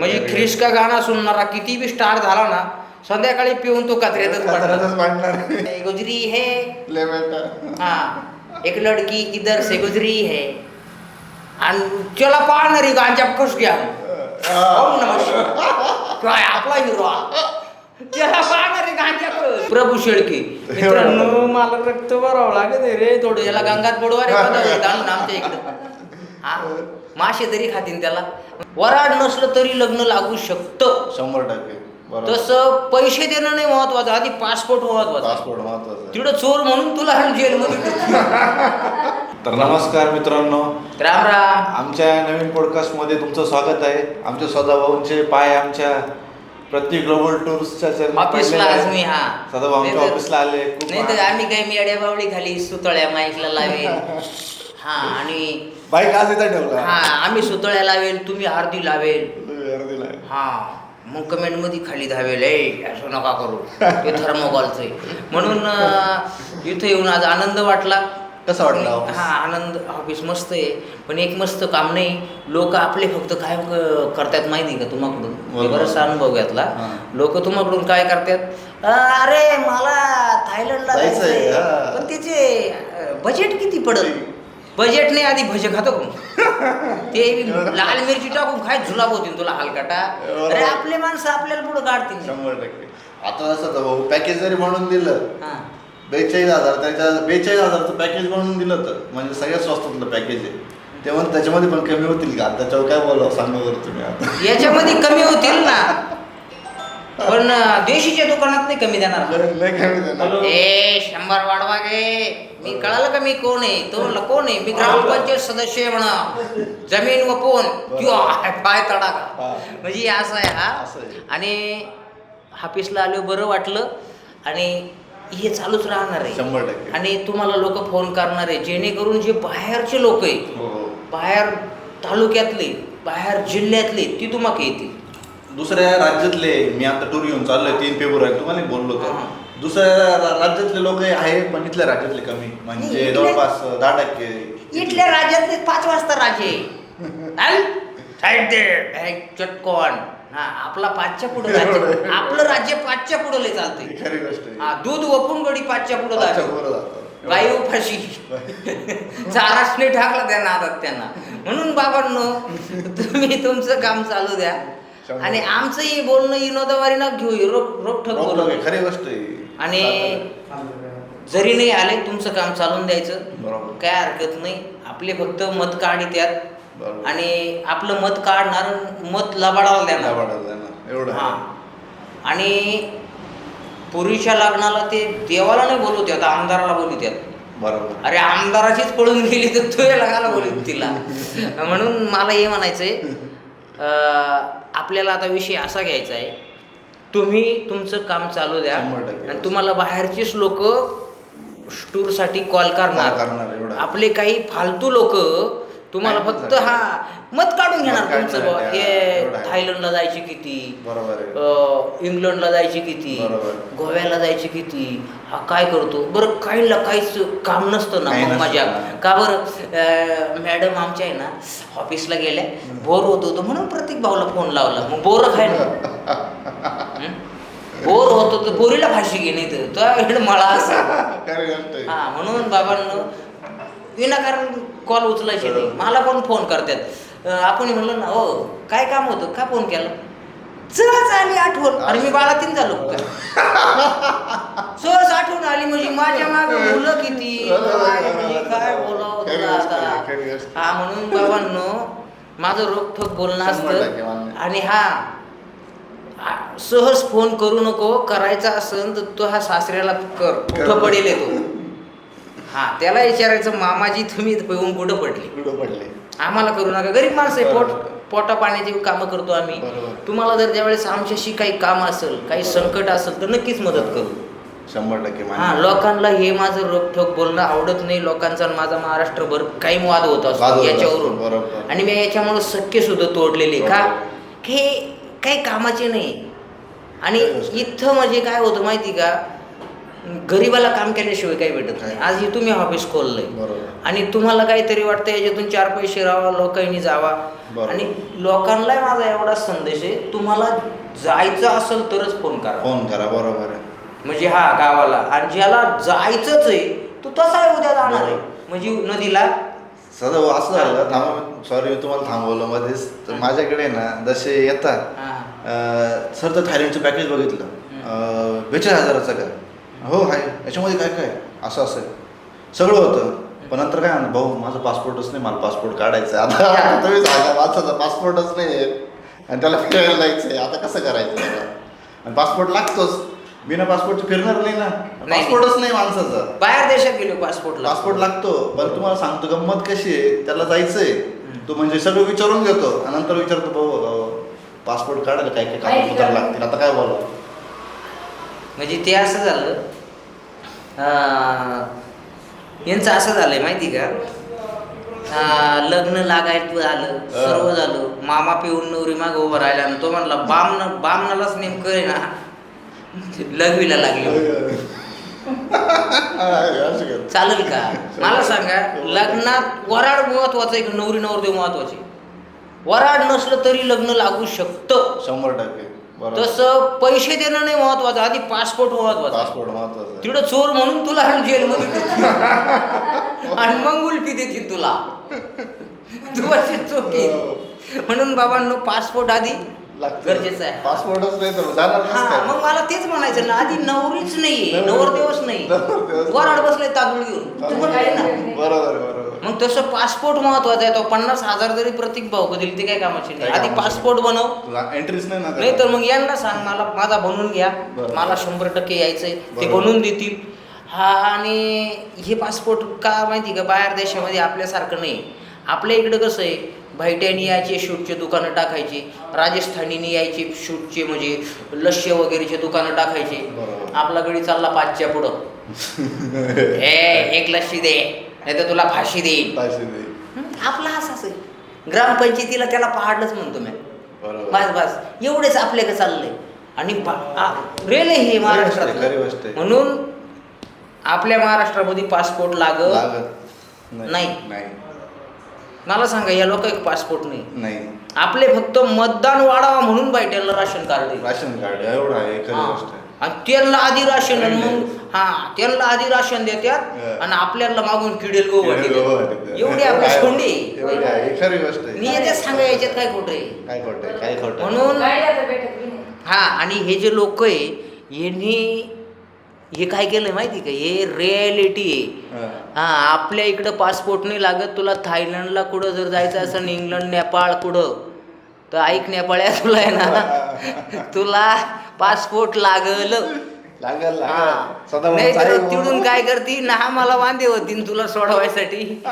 म्हणजे ख्रिस्का गाणं सुनणारा किती बी स्टार झाला ना, संध्याकाळी पिऊन तो कचऱ्यातच पडणार. गुजरी है ले बेटा. हाँ एक लड़की इधर से गुजरी है आणि त्याला पाहणारी गांजा कस घ्या ओम नमः शिवाय. काय आपला हिरो त्याला पाहणारी गांजा कस प्रभू शेळके. मित्रांनो मला रक्त भरावं लागत रे थोडं, याला गंगात बुडवा रे घालून आमच्या इकडं. हा मासे तरी खातील त्याला. वराड नसलं तरी लग्न लागू शकतं 100%. तसं पैसे देणं नाही महत्वाचं, आधी पासपोर्ट महत्वाचा. पासपोर्ट महत्वाचा. तिकडं चोर म्हणून तुला जेलमध्ये. तर नमस्कार मित्रांनो, राम राम. आमच्या नवीन पॉडकास्टमध्ये तुमचं स्वागत आहे. आमच्या सदाभाऊंचे पाय आमच्या प्रत्येक ग्लोबल टूर्सच्या ऑफिसला आज मी हा सदाभाऊ आमच्या ऑफिसला आले. खूप नाही तर आम्ही काही मेड्या बावळी खाली सुतळ्या माईकला लावेल. हा आणि बाईक आज इथं ठेवला. हा आम्ही सुतळ्या लावेल, तुम्ही आरती लावेल. दिला. हा मग कमेंट मध्ये खाली धावेल असं नका करू, ते थर्मोकॉलचं आहे. म्हणून इथं येऊन आज आनंद वाटला. कसं वाटलं ऑफिस? हा आनंद. ऑफिस मस्त आहे, पण एक मस्त काम नाही. लोक आपले फक्त काय करतात माहिती का तुम्हाकडून, बराचसा अनुभव घेतला. लोक तुम्हाकडून काय करतात, अरे मला थायलंडला जायचंय पण त्याचे बजेट किती पडल. बजेट नाही, आधी भजे खातो ते लाल मिरची टाकून काय झुलाब होतील तुला हलकाटा. अरे आपले माणसं आपल्याला पुढे काढतील. 100%. आता असं भाऊ पॅकेज जरी म्हणून दिलं हा 42,000, त्याच्या 42,000चं पॅकेज म्हणून दिलं तर म्हणजे सगळ्यात स्वस्तातलं पॅकेज आहे. तेव्हा त्याच्यामध्ये पण कमी होतील का? त्याच्यावर काय बोलावं सांगा बरं तुम्ही. आता याच्यामध्ये कमी होतील ना, पण देशीच्या दुकानात नाही कमी देणार. लय कमी देणार. 100 वाढवा गे. मी कळालं का मी कोण आहे, तो म्हणलं कोण आहे, मी ग्रामपंचायत सदस्य आहे म्हणा, जमीन व कोण किंवा पाय तडा का. म्हणजे असं आहे हा. आणि ऑफिसला आलो बरं वाटलं, आणि हे चालूच राहणार आहे 100%. आणि तुम्हाला लोक फोन करणार आहे, जेणेकरून जे बाहेरचे लोक आहे, बाहेर तालुक्यातले, बाहेर जिल्ह्यातले, ती तुम्हाला येतील. दुसऱ्या राज्यातले, मी आता टूर घेऊन चाललोय 3 फेब्रुवारी तुम्हाला बोललो तर दुसऱ्या राज्यातले लोक आहे, पण इथल्या राज्यातले कमी, म्हणजे जवळपास 10%. इथल्या राज्यातले 5 वाजता राजे साईड दे चटकॉन. हा आपला 5च्या पुढे राज्य, आपलं राज्य 5च्या पुढे लय चालतंय. खरी गोष्ट आहे. हा दूध वपून गडी 5च्या पुढे जातो. गाई उपाशी चाराच नाही टाकला त्या नादात त्यांना. म्हणून बाबांनो तुम्ही तुमचं काम चालू द्या, आणि आमचंही बोलणं विनोदावारी ना घेऊ, रोखठोक बोलू. खरी गोष्ट आहे. आणि जरी नाही आले तुमचं काम चालून द्यायचं, बरोबर, काय हरकत नाही. आपले फक्त मत काढी त्यात, बरोबर. आणि आपलं मत काढणार, मत लबाडाला देणार एवढं. हा आणि पूर्वीच्या लग्नाला ते देवाला नाही बोलू त्यात, आमदाराला बोलू त्यात. बरोबर. अरे आमदाराचीच पळून गेली तर तू लग्नाला बोलू तिला. म्हणून मला हे म्हणायचंय, आपल्याला आता विषय असा घ्यायचा आहे, तुम्ही तुमचं काम चालू द्या, 100%. आणि तुम्हाला बाहेरचीच लोक टूरसाठी कॉल करणार. आपले काही फालतू लोक तुम्हाला फक्त हा मत काढून घेणार तुमचं. हे थायलंडला जायचे किती, इंग्लंडला जायचे किती, गोव्याला जायचे किती, हा काय करतो बरं. काहीला काहीच काम नसतं ना, मग मजा का बरं. मॅडम आमच्या आहे ना ऑफिसला गेल्या, बोर होत होतो म्हणून प्रत्येक भाऊला फोन लावला. मग बोर खायला बोर होतो तर बोरीला फाशी घे, नाही तर मला असं. हा म्हणून बाबांनो विनाकारण कॉल उचलायचे नाही. मला पण फोन करतात. आपण म्हणलं ना, हो काय काम होतं, का फोन केला, सहज आली आठवण. अरे मी बाळातीन झालो का, सहज आठवण आली म्हणजे माझ्या मागे मुलं किती, म्हणजे काय बोलावं तुला आता. हा म्हणून बाबांनो माझं रोखठोक बोलणं असतं. आणि हा सहज फोन करू नको, करायचा असेल तर तो हा सासऱ्याला कर, कुठं पडेल येतो. हा त्याला विचारायचं, मामाजी तुम्ही येऊन कुठं पडले, आम्हाला करू नका. गरीब माणसं आहे, पोटा पाण्याची कामं करतो आम्ही. तुम्हाला जर ज्यावेळेस आमच्याशी काही काम असेल, काही संकट असेल तर नक्कीच मदत करू. 100%. हा लोकांना हे माझं रोखठोक बोलणं आवडत नाही. लोकांचा माझा महाराष्ट्रभर काही वाद होत असतो याच्यावरून, आणि मी याच्यामुळे सख्य सुद्धा तोडलेले का हे काही कामाचे नाही. आणि इथं म्हणजे काय होतं माहिती का, गरीबाला काम केल्याशिवाय काही भेटत नाही. आज हे तुम्ही ऑफिस खोललंय बरोबर. आणि तुम्हाला काहीतरी वाटतं याच्यातून 4 पैसे राहावा, लोकांनी जावा. बरोबर. आणि लोकांना माझा एवढाच संदेश आहे, तुम्हाला जायचं असेल तरच फोन करा. फोन करा. बरोबर आहे. म्हणजे हा गावाला, आणि ज्याला जायचंच आहे तो तसा उद्या जाणार आहे. म्हणजे नदीला सदा असं झालं. सॉरी मी तुम्हाला थांबवलं मध्येच. तर माझ्याकडे ना जसे येतात सर, तर थायलंडचं पॅकेज बघितलं 42,000चं का? हो आहे. याच्यामध्ये काय काय असं असेल सगळं होतं. पण नंतर काय म्हणलं, भाऊ माझं पासपोर्टच नाही, मला पासपोर्ट काढायचं आहे. आता तुम्ही सांगा, माझा पासपोर्टच नाही आहे आणि त्याला फिरायला जायचं आहे, आता कसं करायचं त्याला? आणि पासपोर्ट लागतोच, बिना पासपोर्टचं फिरणार नाही ना. पासपोर्टच नाही माणसाचा. बाहेर देशात गेलो पासपोर्ट लागतो. पण तुम्हाला सांगतो गंमत कशी आहे, त्याला जायचंय तो म्हणजे सगळं विचारून घेतो आणि नंतर विचारतो, भाऊ पासपोर्ट काढायला काय काय कागदपत्र लागतील, आता काय बोला. म्हणजे ते असं झालं, यांचं असं झालंय माहिती का, लग्न लागायचं झालं, सर्व झालं, मामा पिऊन नवरी माग उभं राहिला आणि तो म्हणला बामनालाच नेमकं आहे ना लघवीला लागली. चालेल का? मला सांगा, लग्नात वराड महत्वाचं आहे की नवरी नवरदेव महत्वाचे? वराड नसलं तरी लग्न लागू शकतं 100%. तसं पैसे देणं नाही महत्वाचं, आधी पासपोर्ट महत्वाचा. तिकडं चोर म्हणून तुला जेलमध्ये आणि मग उलटी देतील तुला, तू अशी चोकी. म्हणून बाबांनो, पासपोर्ट आधी गरजेचं आहे. पासपोर्टच नाही तर जाणार कसं? मग मला तेच म्हणायचं ना, आधी नवरीच नाहीये, नवरदेवच नाही, वराड बसले तांदूळ घेऊन. बरोबर. मग तसं पासपोर्ट महत्वाचा आहे. तो 50,000 जरी प्रतीक भाऊ दिली ते काय कामाची नाही. आधी पासपोर्ट बनव, एंट्रीच नाही तर मग यांना सांग मला माझा बनवून घ्या, मला 100% यायचंय, ते बनवून देतील. हा, आणि हे पासपोर्ट का माहिती का, बाहेर देशामध्ये आपल्यासारखं नाही. आपल्या इकडं कसं आहे, भाईट्यानी यायचे शूटचे दुकानं टाकायचे, राजस्थानीनी यायचे शूटचे म्हणजे लश्य वगैरेचे दुकानं टाकायचे. आपला गडी चालला 5च्या पुढं, एक लस्सी दे नाही तर तुला फाशी देईल. आपला असाच आहे. ग्रामपंचायतीला त्याला पहाडच म्हणतो मी. बस एवढेच आपल्याकडे चाललंय. आणि रेल हे महाराष्ट्रात, म्हणून आपल्या महाराष्ट्रामध्ये पासपोर्ट लागत नाही. मला सांगा, या लोक एक पासपोर्ट नाही. आपले फक्त मतदान वाढावा म्हणून बायट्याला राशन कार्ड एवढं आहे. आणि त्यांना आधी राशन, मग त्यांना आधी राशन देतात आणि आपल्याला मागून किडेल गो एवढी आपली सोंडी. मी याच्यात सांगा, याच्यात काय खोटं आहे म्हणून. आणि हे जे लोक आहे, यांनी हे काय केलंय माहिती का, हे रिॲलिटी आहे. आपल्या इकडं पासपोर्ट नाही लागत. तुला थायलंडला कुठं जर जायचं असेल, इंग्लंड नेपाळ कुठं, तर ऐक नेपाळ्या, तुला आहे ना, तुला पासपोर्ट लागल. नाही तर तिकडून काय करती ना, मला वांदे होती तुला सोडवायसाठी.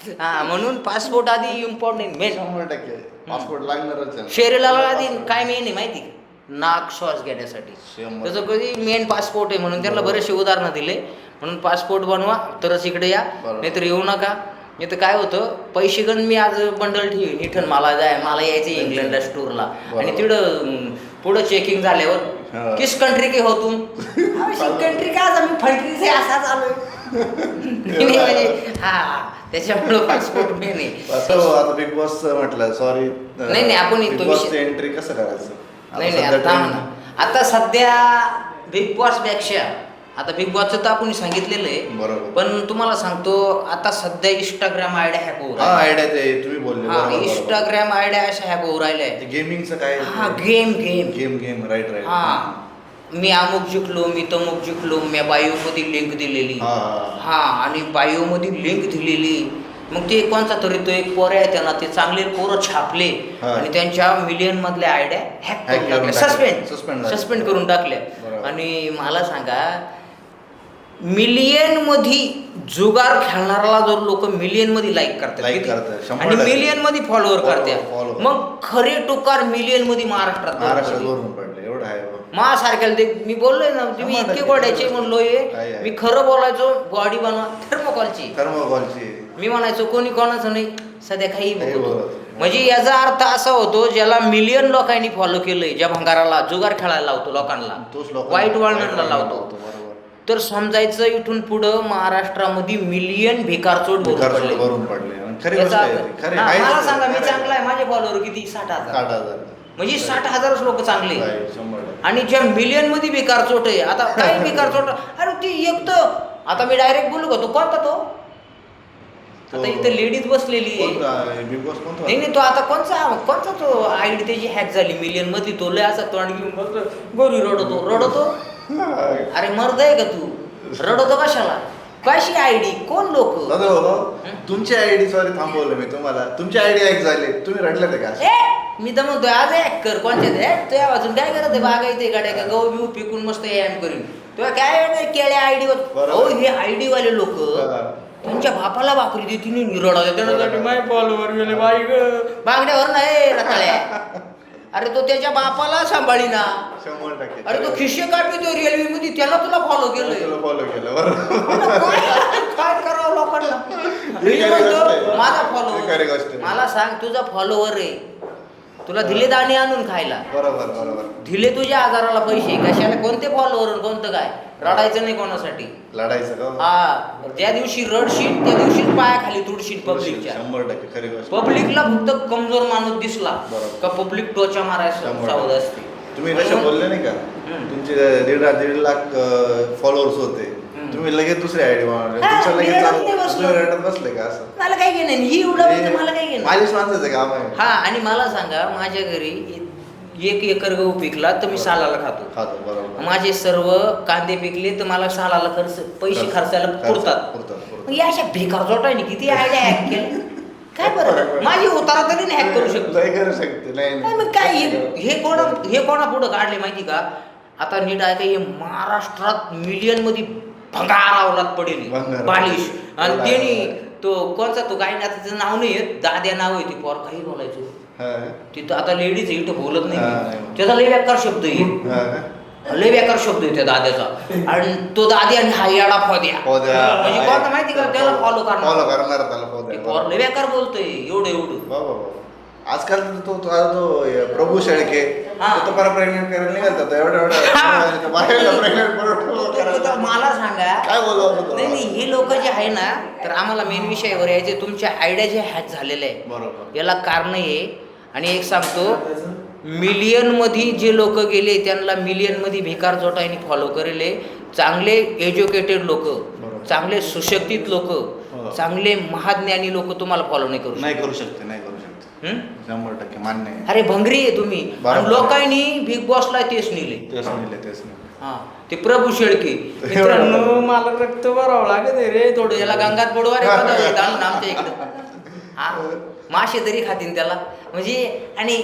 म्हणून पासपोर्ट आधी इम्पॉर्टंट, मेन 100% पासपोर्ट लागणारच. शरीराला आधी काय मेन आहे माहिती का, नाक श्वास घेण्यासाठी. त्याचं कधी मेन पासपोर्ट आहे. म्हणून त्यांना बरेचसे उदाहरणं दिले. म्हणून पासपोर्ट बनवा तरच इकडे या, नाहीतर येऊ नका. नाही तर काय होतं, पैसे गण मी आज बंडल ठेवीन इथून, मला यायचं इंग्लंडला टूरला, आणि तिकडं पुढं चेकिंग झाल्यावर किस कंट्री के हो तुम, कंट्री का मी फंट्री से असा चालू म्हणजे. त्याच्यामुळं पासपोर्ट मेन आहे. आता बिग बॉस म्हटलं, सॉरी नाही आपण एंट्री कसं करायचं? नाही आता सध्या बिग बॉस पेक्षा, आता बिग बॉसचं तर आपण सांगितलेलं आहे, बरोबर. पण तुम्हाला सांगतो, आता सध्या इंस्टाग्राम आयडिया हॅक होऊ आयडिया ते तुम्ही बोलले, इंस्टाग्राम आयडिया अशा हॅक होऊ राहिल्या. गेमिंगचं काय? Game right. मी अमुक जिंकलो, मी तमुक जिंकलो, मी बायोमध्ये लिंक दिलेली. आणि बायोमध्ये लिंक दिलेली, मग ते कोणता तरी तो एक पोर आहे, त्यांना ते चांगले पोरं छापले आणि त्यांच्या मिलियन मधल्या आयडिया हॅक करून टाकल्या, सस्पेंड करून टाकल्या. आणि मला सांगा, मिलियन मध्ये जुगार खेळणाऱ्याला जर लोक मिलियन मध्ये लाईक करतात आणि मिलियन मध्ये फॉलोअर करतात, मग खरे टुकार मिलियन मध्ये महाराष्ट्रात सारख्याला ते मी बोललोय ना, तुम्ही इतके गोड्याचे म्हणलो, मी खरं बोलायचो, बॉडी बनवा थर्मोकॉलची, मी म्हणायचो कोणी कोणाचं नाही, सध्या काही म्हणजे याचा अर्थ असा होतो, ज्याला मिलियन लोकांनी फॉलो केलंय, ज्या भंगाराला जुगार खेळायला लावतो, लोकांना वाईट वळणाला लावतो, तर समजायचं इथून पुढं महाराष्ट्रामध्ये मिलियन भिकारचोट भरून पडले. मला सांगा, मी चांगला आहे, माझे फॉलोअर किती? 60,000. म्हणजे 60,000 लोक चांगले, आणि ज्या मिलियन मध्ये बेकारचोट आहे. आता काय बेकारचोट? अरे ती एक तर आता मी डायरेक्ट बोलू का, तो कोणता तो आता इथं लेडीज बसलेली आहे. नाही तो आता कोणचा तो आयडी त्याची हॅक झाली मिलियन मध्ये, तो लय असा तोंड घेऊन बसतो, गोरी रडतो. अरे मर्द आहे का तू? रडतो कशाला? कशी आयडी? कोण लोक? तुमची आयडी, सॉरी थांबवलं मी तुम्हाला, तुमची आयडी हॅक झाली, तुम्ही रडले ते का? मी तर म्हणतोय आज हॅक कर कोणच्या त्या वाजून काय करत आहे? बागायते गाड्या का गहू बिहू पिकून मस्त एम करीन तेव्हा काय केल्या आयडीवर. हो हे आयडी वाले लोक त्यांच्या बापाला भाकरी देते निरडा त्याच्यासाठी माय फॉलोवर गेले बाई ग बागड्यावर नाही रताळ्या. अरे तो त्याच्या बापाला सांभाळी ना. 100%. अरे तो खिशे काढतो रेल्वे मध्ये, त्याला तुला फॉलो केलं. काय करावं लोकांना? माझा फॉलोवर, मला सांग तुझा फॉलोवर आहे, तुला दिले दाणे आणून खायला, बरोबर दिले तुझ्या आजाराला पैसे, कशाला? कोणते फॉलोवर कोणतं काय? रडायचं नाही कोणासाठी, लढायचं का? हा ज्या दिवशी रडशील त्या दिवशीच पायाखाली तुडशील पब्लिकच्या. 100% खरी गोष्ट. पब्लिकला फक्त कमजोर माणूस दिसला का पब्लिक टोचा मारायला सावध असते. तुम्ही कशा बोलले नाही का, तुमचे 1.5 लाख फॉलोअर्स होते, तुम्ही लगेच दुसरी आयडी बसले का? असं मला काय घेणं ही एवढं, मला काय घेणं? माझ्याच माणसाचं काम आहे. हा, आणि मला सांगा, माझ्या घरी 1 एकर गहू पिकला तर मी सालाला खातो. बरोबर. माझे सर्व कांदे पिकले तर मला सालाला पैसे खर्चायला पुरतात. या अशा बेकार जोटाने किती आयडिया हॅक केल्या काय? बरं माझी उतारा तरी नाही हॅक करू शकतो. मग काय हे कोणा पुढं काढले माहिती का? आता नीट आहे का, हे महाराष्ट्रात मिलियन मध्ये भंगार अवलाद पडेल बालिश, आणि त्यांनी तो कोणचा तो काय ना त्याचं नाव नाही येत, दाद्या नाव आहे, ती पोर काही बोलायचो तिथं. आता लेडीज इथं बोलत नाही, त्याचा लय बेकार शब्द लय बेकार शब्द आहे त्या दाद्याचा, आणि तो दादी आणि हा याडा फोद्या म्हणजे कोणता माहिती का? त्याला फॉलो करणार पोर लय बेकार बोलतोय एवढं. आजकाल तो प्रभू शेळके तो परत प्रेग्नेंट करायला निघालतात मला सांगा काय बोलू? नाही हे लोक जे आहे ना, तर आम्हाला मेन विषयावर यायचे, तुमच्या आयडिया जे हॅक झालेलं आहे बरोबर, याला कारण आहे. आणि एक सांगतो, मिलियन मध्ये जे लोक गेले त्यांना मिलियन मध्ये भिकार जोटाने फॉलो करेले. चांगले एज्युकेटेड लोक, चांगले सुशिक्षित लोक, चांगले महाज्ञानी लोक तुम्हाला फॉलो नाही करू शकते. 100% मान्य आहे. अरे भंगरी आहे तुम्ही. लोकांनी बिग बॉसला तेच नेले. हा ते प्रभू शेळके. मित्रांनो मला रक्त भरावं लागत रे थोडं, याला गंगात पडवा रे आमच्या इकडं. हा मासे तरी खातील त्याला म्हणजे. आणि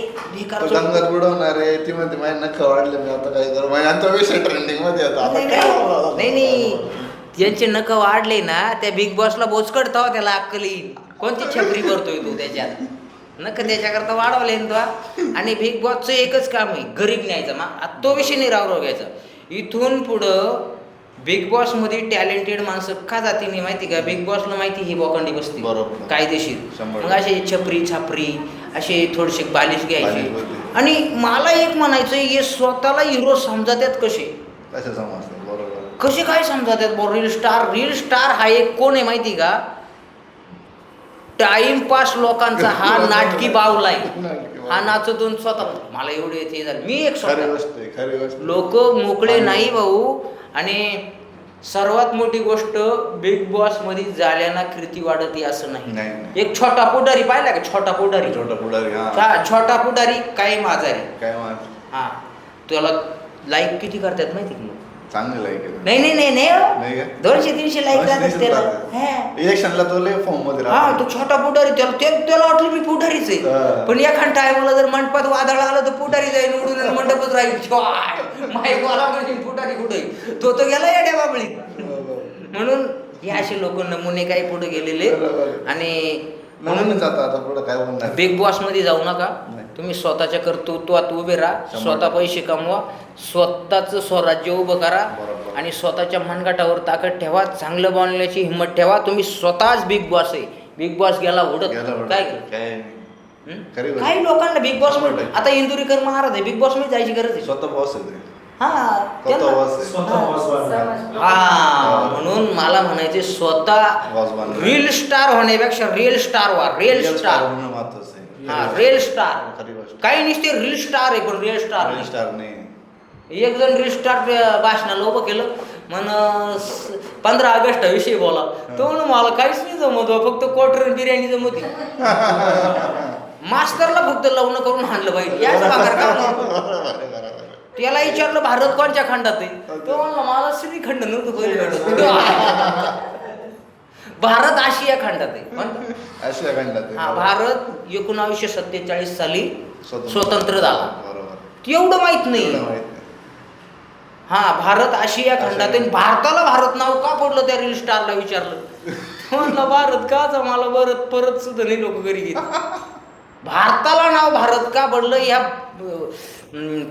गंगात बुडवणार आहे ती म्हणते माझ्या नख वाढले, मी आता काय करू? माझ्या विषय ट्रेंडिंग मध्ये आता नाही ज्यांचे नख वाढले ना त्या बिग बॉसला बोचकडता त्याला अक्कल येईल. कोणती छपरी करतोय तू त्याच्यात? नख त्याच्याकरता वाढवले तो. आणि बिग बॉसचं एकच काम आहे, गरीब न्यायचा. मग तो विषय नाही राव घ्यायचा. इथून पुढं बिग बॉस मध्ये टॅलेंटेड माणसं का जाती नाही माहिती का? बिग बॉसला माहिती ही बोकांडी बसते कायदेशीर. मग असे छपरी छापरी असे थोडेसे बालिश घ्यायचे. आणि मला एक म्हणायचं, हे स्वतःला हिरो समजतात कसे कसे काय समजतात? रील स्टार हा एक कोण आहे माहिती का? टाइमपास लोकांचा हा नाटकी बावलाय. हा नाचतो स्वतः मला एवढे येते झालं. मी एक लोक मोकळे नाही भाऊ. आणि सर्वात मोठी गोष्ट, बिग बॉस मध्ये झाल्याना कीर्ती वाढती असं नाही. एक छोटा पुढारी पाहिला का? छोटा पुढारी काय माजारी. हा त्याला लाईक किती करतात माहिती का? चांगले लाईक नाही 200-300 लाईक करतात त्याला. इलेक्शनला तो लय फॉर्म मध्ये हा तो छोटा पुढारी. त्याला वाटलं मी पुढारीच आहे, पण एखाद टायमाला जर मंडपात वादळ आलं तर पुढारी जाईल उडून, मंडपच राहील. माईक वाला म्हणजे पुढारी कुठे? तो गेला येड्या बाबळीत. म्हणून हे असे लोक नमुने काही पुढे गेलेले. आणि म्हणून आता पुढे काय म्हणणार, बिग बॉस मध्ये जाऊ नका तुम्ही. स्वतःच्या कर्तृत्वात उभे राहा, स्वतः पैसे कमवा, स्वतःचं स्वराज्य उभं करा, आणि स्वतःच्या मनगटावर ताकद ठेवा, चांगलं बनवण्याची हिंमत ठेवा. तुम्ही स्वतःच बिग बॉस आहे. बिग बॉस गेला उडत काय काही लोकांना बिग बॉस मध्ये. आता इंदुरीकर महाराज आहे, बिग बॉस मध्ये जायची गरज आहे? स्वतः बॉस आहे. हा स्वतः वास आहे. हा म्हणून मला म्हणायचे स्वतः वास बनवा. रील स्टार होण्यापेक्षा रिअल स्टार व्हा. रिअल स्टार होणं महत्वाचं आहे. हा रिअल स्टार. खरी गोष्ट. काही नसते रील स्टार आहे पण रिअल स्टार रिअल स्टार नाही. एक जण रील स्टार भाषणाला उभं केलं म्हण 15 ऑगस्ट विषयी बोला. तो म्हणून मला काहीच नाही जमत फक्त क्वार्टर बिर्याणी जमत मास्तरला फक्त लग्न करून आणलं पाहिजे याच प्रकार का. त्याला विचारलं भारत कोणत्या खंडात आहे. तो म्हणला मला श्रीखंड नव्हतं पहिले भारत आशिया खंडात आहे. आशिया खंडात हा भारत 1947 साली स्वतंत्र झाला. बरोबर. एवढं माहित नाही. हा भारत आशिया खंडात आहे. भारताला भारत नाव का पडलं त्या रील स्टारला विचारलं. म्हणलं भारत काच मला परत सुद्धा नाही लोक घरी घेत. भारताला नाव भारत का पडलं ह्या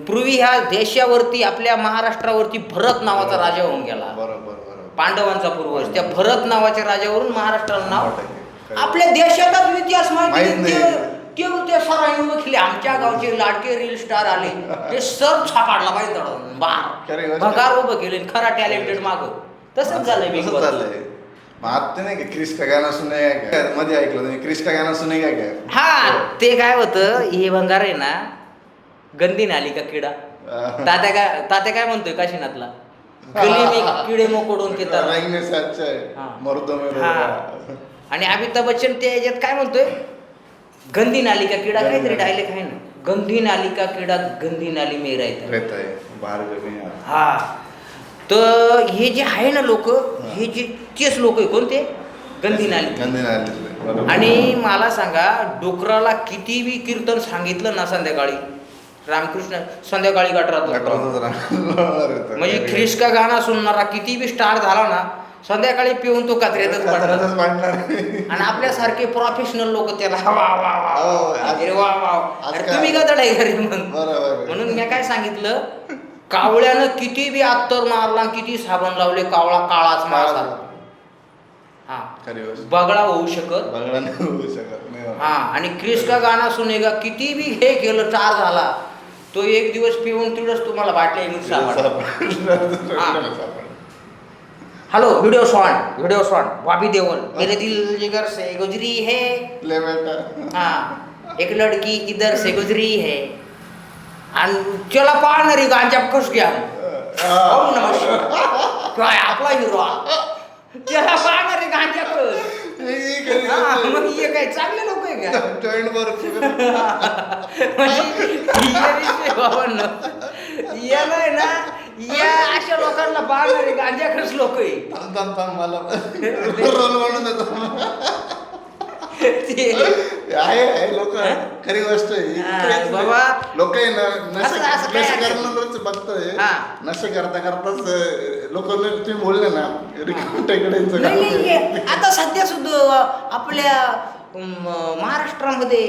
पूर्वी ह्या देशावरती आपल्या महाराष्ट्रावरती भरत नावाचा राजा होऊन गेला. बरोबर. पांडवांचा पूर्वज त्या भरत नावाच्या राजावरून महाराष्ट्राला नाव. आपल्या देशातच इतिहास माहिती ते सरांनी उठले आमच्या गावचे लाडके रील स्टार आले ते सर छापाडला पाहिजे भगार उभं केले खरा टॅलेंटेड माग. तसंच झालंय बिग बॉस. आता नाही का क्रिस का गाणं सुने मध्ये ऐकलं तुम्ही क्रिस का गाणं सुने काय. हा ते काय होतं हे भंगार आहे ना गंदी नाली का किडा. तात्या काय म्हणतोय काशीनाथला गली में किडे मोकडून ते तर. आणि अमिताभ बच्चन त्या याच्यात काय म्हणतोय गंदी नाली का किडा काहीतरी डायलेक्ट आहे ना. गंदी नाली का किडा गंदी नाली में रहता है. हा तर हे जे आहे ना लोक हे जे तेच लोक आहे कोणते गंदी नाली. आणि मला सांगा डोकराला किती बी कीर्तन सांगितलं ना संध्याकाळी रामकृष्ण संध्याकाळी गटरात म्हणजे ख्रिस का गाणं सुनणारा किती बी स्टार झाला ना संध्याकाळी पिऊन तो कचऱ्यातच पडणार. आणि आपल्यासारखे प्रोफेशनल लोक त्याला तुम्ही का दडाई घरी म्हणून मी काय सांगितलं कावळ्यानं किती बी अत्तर मारला किती साबण लावले कावळा काळाच मारला. हा बगळा होऊ शकत हा. आणि क्रिस का गाणं सुनेगा किती बी हे केलं टार झाला तो एक दिवस पिऊन तिथंच तुम्हाला बाटल्या hello video song Bobby Deol मेरे दिल जिगर से गुजरी है हाँ एक लड़की इधर से गुजरी है आणि त्याला पाहणारी गांजा कस घ्या काय आपला हिरो त्याला पाहणारी गांजा कस मग हे काय चांगले लोक आहे का याला ना या अशा लोकांना पाहणारे गांजा खर्च लोक आहे लोक खरी गोष्ट आहे बाबा लोक बघतोय नशे करताच लोक तुम्ही बोलले ना आता सध्या सुद्धा आपल्या महाराष्ट्रामध्ये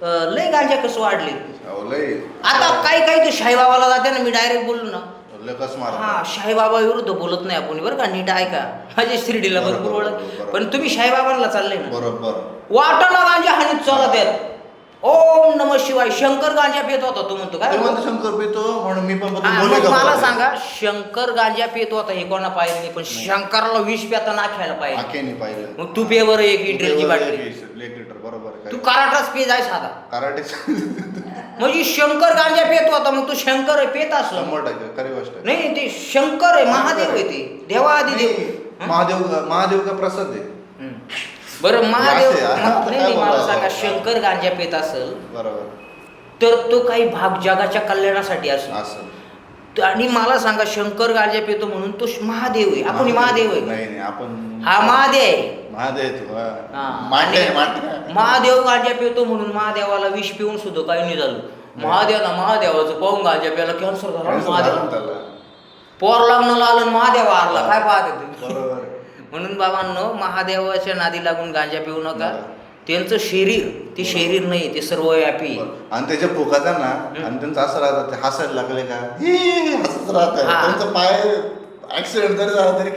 लय गांजा कसं वाढले. आता काही शाहीबाबाला जाते ना मी डायरेक्ट बोललो ना हा शाहीबाबा विरुद्ध बोलत नाही आपण बरं का नीट ऐका माझ्या शिर्डीला भरपूर ओळख पण तुम्ही शाहीबाबांना चालले ना बरोबर वाटाणा गांजा हानीत चालत आहेत. ओम नमः शिवाय शंकर गांजा पित होता तो म्हणतो काय शंकर पितो म्हणून मी पण मला सांगा शंकर गांजा पित होता हे कोणा पाहिजे नाही पण शंकरला विष प्याता ना खायला पाहिजे. मग तू पे बरं 1 लिटरची बाटली बरोबर तू कराटाच पे जाय साधा कराटे म्हणजे शंकर गांजा पेत होता मग तू शंकर आहे पेत असं 100% खरी गोष्ट नाही ते शंकर आहे महादेव आहे ते देवाआदी देव महादेव का प्रसाद आहे. बरं महादेव नाही मला सांगा शंकर गांजा पेत असेल बरोबर तर तो काही भाग जगाच्या कल्याणासाठी असेल आणि मला सांगा शंकर गांजा पेतो म्हणून तो महादेव आहे. आपण महादेव आहे नाही आपण हा महादेव महादेव गांजा पितो म्हणून महादेवाला विष पिऊन सुद्धा काही नाही झालं. महादेवाचं पाहून गांजा प्यायला कॅन्सर झाला. महादेव पोर लग्नाला आलं महादेव हारला काय पाहते तुम्ही. म्हणून बाबांनो महादेवाच्या नादी लागून गांजा पिऊ नका. त्यांचं शरीर ते शरीर नाही ते सर्वव्यापी आणि त्याच्या फुकाचा ना आणि त्यांचं असं राहतात ते हसायला लागले का हसत राहत त्यांचं पाय ऍक्सिडेंट जरी झाला तरी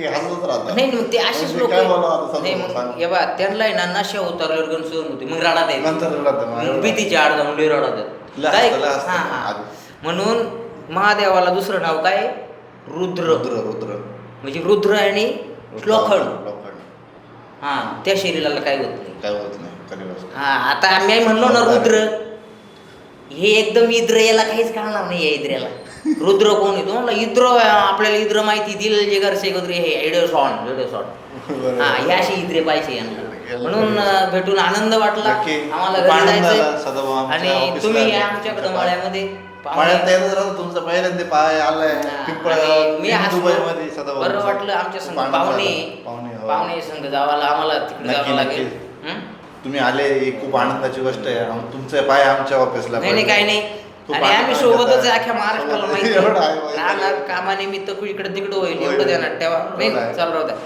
हसत राहतात. नाही मग ते असेच लोक नाही मग बा त्यांना ना नशा उतरल्यावर गण सहन होते मग रडा द्यायचं भीतीच्या आड जाऊन रडा द्यात म्हणून महादेवाला दुसरं नाव काय? रुद्र. रुद्र रुद्र म्हणजे रुद्र आणि श्लोखंड. लोखंड. हा, त्या शरीराला काय होत नाही. काय होत नाही खरी गोष्ट. हा, आता आम्ही म्हणलो ना रुद्र, हे एकदम इद्र, याला काहीच कळणार नाही या इद्र्याला. रुद्र कोण आहे? तुम्हाला इद्र, आपल्याला इद्र माहिती दिल जे घरचे वगैरे हे एडोसॉन हा, हे अशी इद्रे पाहिजे यांना. म्हणून भेटून आनंद वाटला आम्हाला, घरी जायचंय. आणि तुम्ही या आमच्याकडं मळ्यामध्ये मळ्यात येतच राहतो तुमचा पहिल्यांदा पाय आलाय मी दुबईमध्ये सदाभाऊ. बरं वाटलं आमच्या संग पाहुणे संघ जावाला, आम्हाला तिकडे जावं लागेल. तुम्ही आले ही खूप आनंदाची गोष्ट आहे. तुमचे पाय आमच्या ऑफिसला नाही काही नाही. आणि आम्ही सोबतच आहे, अख्ख्या महाराष्ट्राला माहिती आहे. कामानिमित्त इकडे तिकडे होईल एवढं ध्यानात ठेवा. नाही चालू राहू द्या.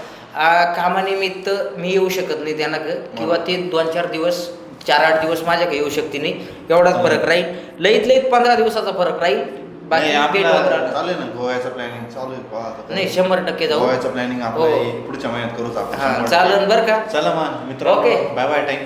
कामानिमित्त मी येऊ शकत नाही त्यांना, किंवा ते 2-4 दिवस 4-8 दिवस माझ्याकडे येऊ शकते नाही, एवढाच फरक राहील. लईत 15 दिवसाचा फरक राहील. बाकी चालेल ना, गोव्याचं प्लॅनिंग चालू आहे. नाही 100% जाऊ. गोव्याचं प्लॅनिंग आपण पुढच्या महिन्यात करूच आपण. चालेल बरं का. चला मग मित्र, ओके, बाय बाय.